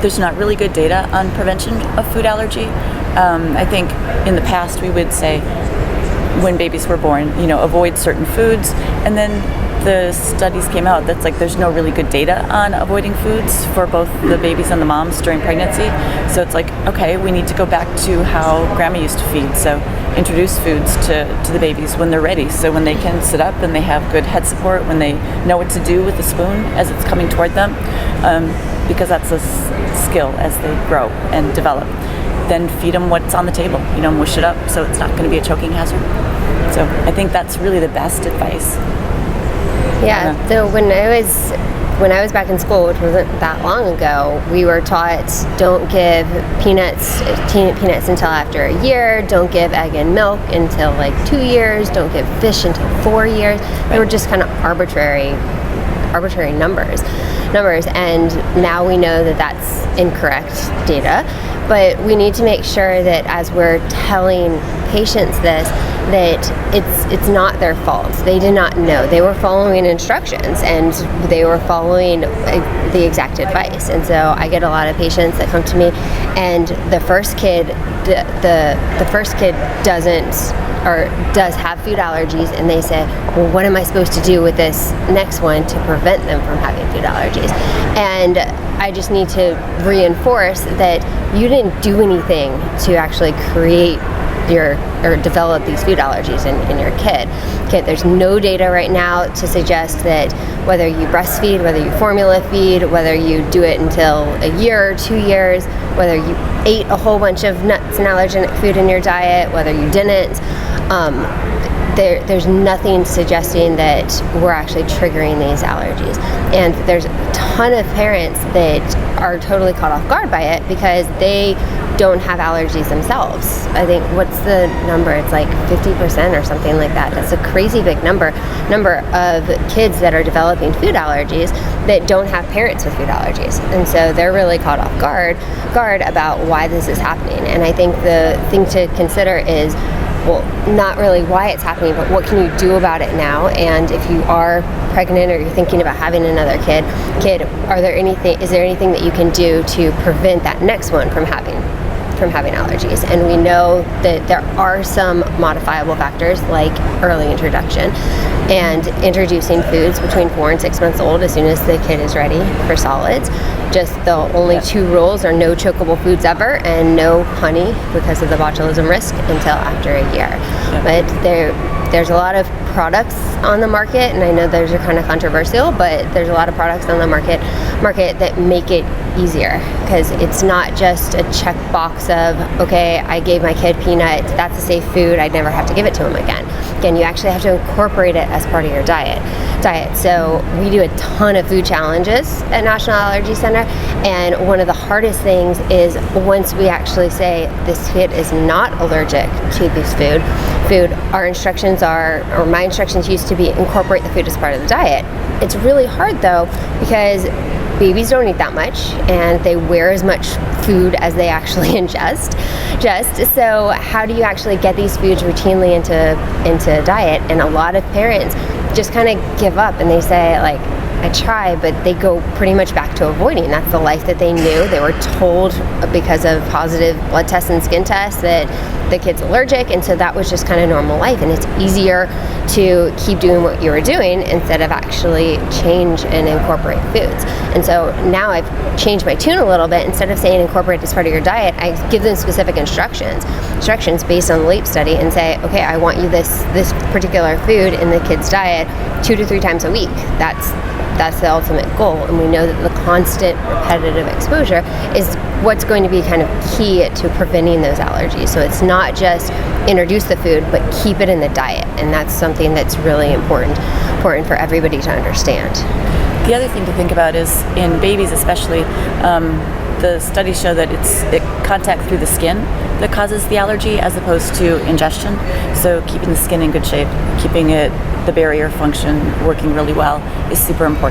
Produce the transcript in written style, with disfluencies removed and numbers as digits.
there's not really good data on prevention of food allergy. I think in the past we would say when babies were born, avoid certain foods, and then the studies came out that's like there's no really good data on avoiding foods for both the babies and the moms during pregnancy. So it's like, okay, we need to go back to how grandma used to feed. So introduce foods to the babies when they're ready. So when they can sit up and they have good head support, when they know what to do with the spoon as it's coming toward them, because that's a skill as they grow and develop. Then feed them what's on the table, mush it up so it's not going to be a choking hazard. So I think that's really the best advice. Yeah, so when I was back in school, which wasn't that long ago, we were taught don't give peanuts until after a year, don't give egg and milk until like 2 years, don't give fish until 4 years. They were just kind of arbitrary numbers, and now we know that that's incorrect data, but we need to make sure that as we're telling patients this, that it's not their fault. They did not know. They were following instructions and they were following the exact advice. And so I get a lot of patients that come to me, and the first kid does have food allergies, and they say, well, what am I supposed to do with this next one to prevent them from having food allergies? And I just need to reinforce that you didn't do anything to actually create or develop these food allergies in your kid. Okay, there's no data right now to suggest that whether you breastfeed, whether you formula feed, whether you do it until a year or 2 years, whether you ate a whole bunch of nuts and allergenic food in your diet, whether you didn't, there's nothing suggesting that we're actually triggering these allergies. And there's a ton of parents that are totally caught off guard by it because they don't have allergies themselves. I think, what's the number? It's like 50% or something like that. That's a crazy big number of kids that are developing food allergies that don't have parents with food allergies. And so they're really caught off guard about why this is happening. And I think the thing to consider is, well, not really why it's happening, but what can you do about it now? And if you are pregnant or you're thinking about having another kid, is there anything that you can do to prevent that next one from having allergies? And we know that there are some modifiable factors like early introduction and introducing foods between 4 and 6 months old as soon as the kid is ready for solids. Just the only 2 rules are no chokeable foods ever and no honey because of the botulism risk until after a year. But there's a lot of products on the market, and I know those are kind of controversial, but there's a lot of products on the market that make it easier, because it's not just a checkbox of, okay, I gave my kid peanuts, that's a safe food, I'd never have to give it to him again. Again, you actually have to incorporate it as part of your diet. So we do a ton of food challenges at National Allergy Center, and one of the hardest things is once we actually say this kid is not allergic to this food, our instructions are, or my instructions used to be, incorporate the food as part of the diet. It's really hard though, because babies don't eat that much and they wear as much food as they actually ingest. So how do you actually get these foods routinely into diet? And a lot of parents just kind of give up and they say, like, I try, but they go pretty much back to avoiding. That's the life that they knew. They were told because of positive blood tests and skin tests that the kid's allergic, and so that was just kind of normal life. And it's easier to keep doing what you were doing instead of actually change and incorporate foods. And so now I've changed my tune a little bit. Instead of saying incorporate as part of your diet, I give them specific instructions based on the LEAP study, and say, okay, I want you this particular food in the kid's diet 2 to 3 times a week. That's the ultimate goal, and we know that the constant repetitive exposure is what's going to be kind of key to preventing those allergies. So it's not just introduce the food, but keep it in the diet, and that's something that's really important for everybody to understand. The other thing to think about is, in babies especially, the studies show that it's contact through the skin that causes the allergy as opposed to ingestion. So keeping the skin in good shape, keeping the barrier function working really well is super important.